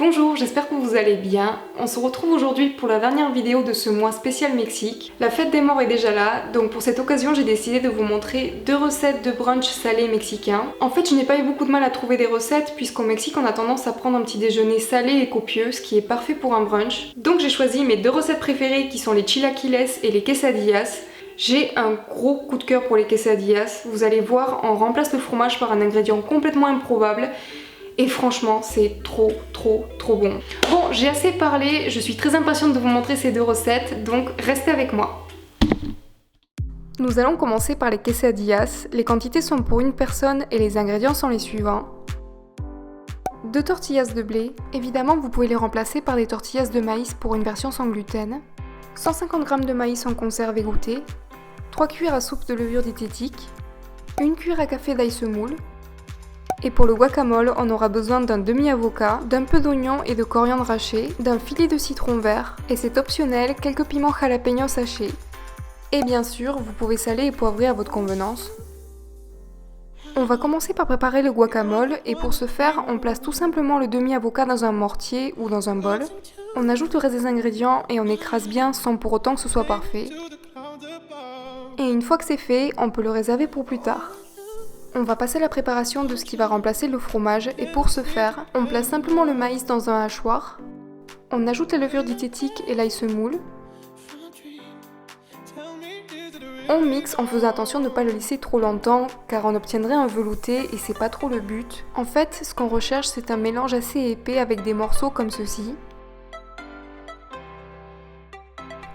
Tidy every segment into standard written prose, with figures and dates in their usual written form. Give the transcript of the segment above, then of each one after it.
Bonjour, j'espère que vous allez bien. On se retrouve aujourd'hui pour la dernière vidéo de ce mois spécial Mexique. La fête des morts est déjà là, donc pour cette occasion j'ai décidé de vous montrer 2 recettes de brunch salé mexicain. En fait je n'ai pas eu beaucoup de mal à trouver des recettes puisqu'au Mexique on a tendance à prendre un petit déjeuner salé et copieux, ce qui est parfait pour un brunch. Donc j'ai choisi mes 2 recettes préférées qui sont les chilaquiles et les quesadillas. J'ai un gros coup de cœur pour les quesadillas. Vous allez voir, on remplace le fromage par un ingrédient complètement improbable. Et franchement, c'est trop bon. Bon, j'ai assez parlé, je suis très impatiente de vous montrer ces 2 recettes, donc restez avec moi. Nous allons commencer par les quesadillas. Les quantités sont pour une personne et les ingrédients sont les suivants. 2 tortillas de blé. Évidemment, vous pouvez les remplacer par des tortillas de maïs pour une version sans gluten. 150 g de maïs en conserve égoutté. 3 cuillères à soupe de levure diététique. 1 cuillère à café d'ail semoule. Et pour le guacamole, on aura besoin d'un demi-avocat, d'un peu d'oignon et de coriandre haché, d'un filet de citron vert, et c'est optionnel, quelques piments jalapeños hachés. Et bien sûr, vous pouvez saler et poivrer à votre convenance. On va commencer par préparer le guacamole, et pour ce faire, on place tout simplement le demi-avocat dans un mortier ou dans un bol. On ajoute le reste des ingrédients et on écrase bien sans pour autant que ce soit parfait. Et une fois que c'est fait, on peut le réserver pour plus tard. On va passer à la préparation de ce qui va remplacer le fromage et pour ce faire, on place simplement le maïs dans un hachoir, on ajoute la levure diététique et l'ail semoule, on mixe en faisant attention de ne pas le laisser trop longtemps car on obtiendrait un velouté et c'est pas trop le but. En fait, ce qu'on recherche c'est un mélange assez épais avec des morceaux comme ceci.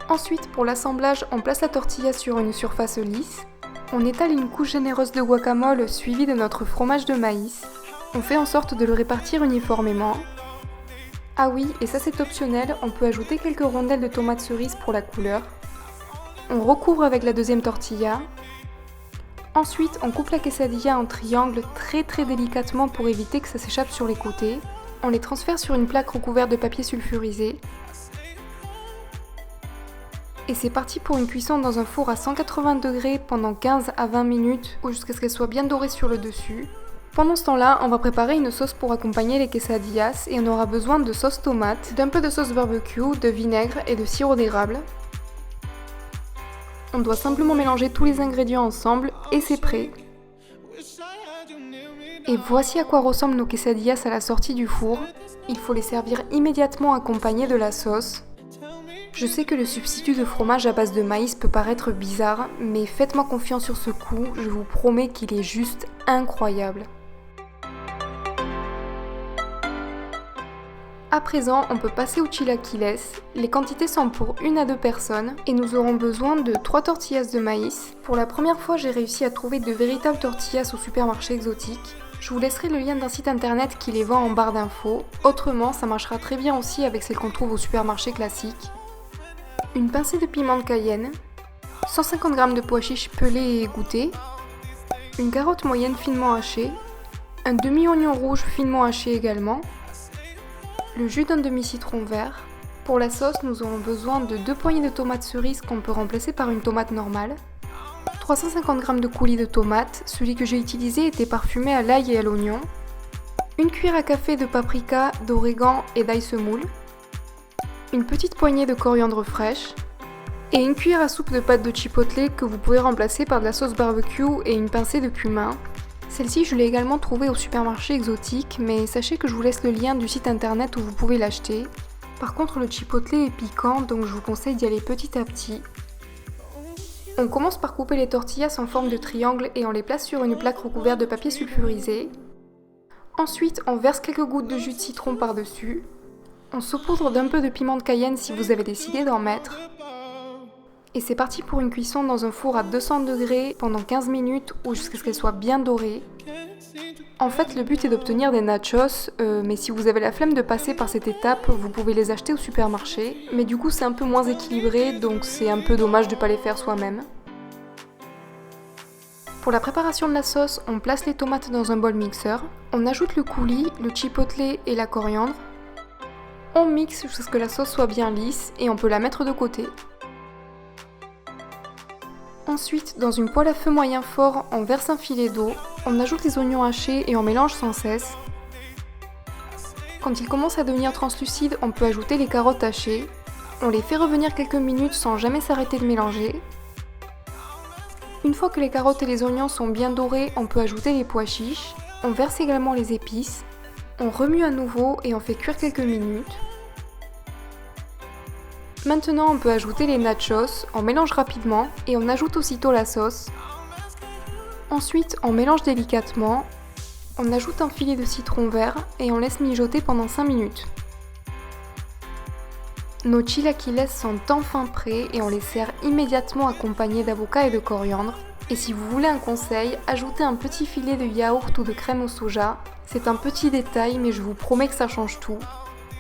Ensuite, pour l'assemblage, on place la tortilla sur une surface lisse. On étale une couche généreuse de guacamole suivie de notre fromage de maïs. On fait en sorte de le répartir uniformément. Ah oui, et ça c'est optionnel, on peut ajouter quelques rondelles de tomates cerises pour la couleur. On recouvre avec la deuxième tortilla. Ensuite, on coupe la quesadilla en triangles très délicatement pour éviter que ça s'échappe sur les côtés. On les transfère sur une plaque recouverte de papier sulfurisé. Et c'est parti pour une cuisson dans un four à 180 degrés pendant 15 à 20 minutes ou jusqu'à ce qu'elle soit bien dorée sur le dessus. Pendant ce temps-là, on va préparer une sauce pour accompagner les quesadillas et on aura besoin de sauce tomate, d'un peu de sauce barbecue, de vinaigre et de sirop d'érable. On doit simplement mélanger tous les ingrédients ensemble et c'est prêt. Et voici à quoi ressemblent nos quesadillas à la sortie du four. Il faut les servir immédiatement accompagnés de la sauce. Je sais que le substitut de fromage à base de maïs peut paraître bizarre, mais faites-moi confiance sur ce coup, je vous promets qu'il est juste incroyable. À présent, on peut passer aux chilaquiles. Les quantités sont pour 1 à 2 personnes et nous aurons besoin de 3 tortillas de maïs. Pour la première fois, j'ai réussi à trouver de véritables tortillas au supermarché exotique. Je vous laisserai le lien d'un site internet qui les vend en barre d'infos. Autrement, ça marchera très bien aussi avec celles qu'on trouve au supermarché classique. Une pincée de piment de Cayenne, 150 g de pois chiches pelés et égouttés, une carotte moyenne finement hachée, un demi-oignon rouge finement haché également, le jus d'un demi-citron vert. Pour la sauce, nous aurons besoin de 2 poignées de tomates cerises qu'on peut remplacer par une tomate normale, 350 g de coulis de tomates, celui que j'ai utilisé était parfumé à l'ail et à l'oignon, une cuillère à café de paprika, d'origan et d'ail semoule, une petite poignée de coriandre fraîche et une cuillère à soupe de pâte de chipotle que vous pouvez remplacer par de la sauce barbecue et une pincée de cumin. Celle-ci je l'ai également trouvée au supermarché exotique, mais sachez que je vous laisse le lien du site internet où vous pouvez l'acheter. Par contre le chipotle est piquant donc je vous conseille d'y aller petit à petit. On commence par couper les tortillas en forme de triangle et on les place sur une plaque recouverte de papier sulfurisé. Ensuite on verse quelques gouttes de jus de citron par-dessus. On saupoudre d'un peu de piment de Cayenne si vous avez décidé d'en mettre. Et c'est parti pour une cuisson dans un four à 200 degrés pendant 15 minutes ou jusqu'à ce qu'elle soit bien dorée. En fait, le but est d'obtenir des nachos, mais si vous avez la flemme de passer par cette étape, vous pouvez les acheter au supermarché. Mais du coup, c'est un peu moins équilibré, donc c'est un peu dommage de ne pas les faire soi-même. Pour la préparation de la sauce, on place les tomates dans un bol mixeur. On ajoute le coulis, le chipotle et la coriandre. On mixe jusqu'à ce que la sauce soit bien lisse et on peut la mettre de côté. Ensuite, dans une poêle à feu moyen fort, on verse un filet d'eau, on ajoute les oignons hachés et on mélange sans cesse. Quand ils commencent à devenir translucides, on peut ajouter les carottes hachées. On les fait revenir quelques minutes sans jamais s'arrêter de mélanger. Une fois que les carottes et les oignons sont bien dorés, on peut ajouter les pois chiches. On verse également les épices. On remue à nouveau et on fait cuire quelques minutes. Maintenant, on peut ajouter les nachos, on mélange rapidement et on ajoute aussitôt la sauce. Ensuite, on mélange délicatement, on ajoute un filet de citron vert et on laisse mijoter pendant 5 minutes. Nos chilaquiles sont enfin prêts et on les sert immédiatement accompagnés d'avocats et de coriandre. Et si vous voulez un conseil, ajoutez un petit filet de yaourt ou de crème au soja. C'est un petit détail mais je vous promets que ça change tout.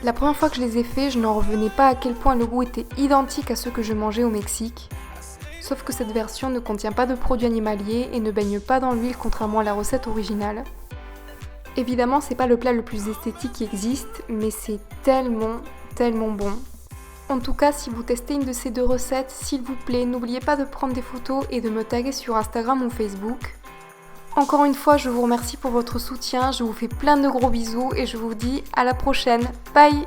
La première fois que je les ai faits, je n'en revenais pas à quel point le goût était identique à ceux que je mangeais au Mexique. Sauf que cette version ne contient pas de produits animaliers et ne baigne pas dans l'huile contrairement à la recette originale. Évidemment, c'est pas le plat le plus esthétique qui existe, mais c'est tellement bon. En tout cas, si vous testez une de ces deux recettes, s'il vous plaît, n'oubliez pas de prendre des photos et de me taguer sur Instagram ou Facebook. Encore une fois, je vous remercie pour votre soutien, je vous fais plein de gros bisous et je vous dis à la prochaine. Bye!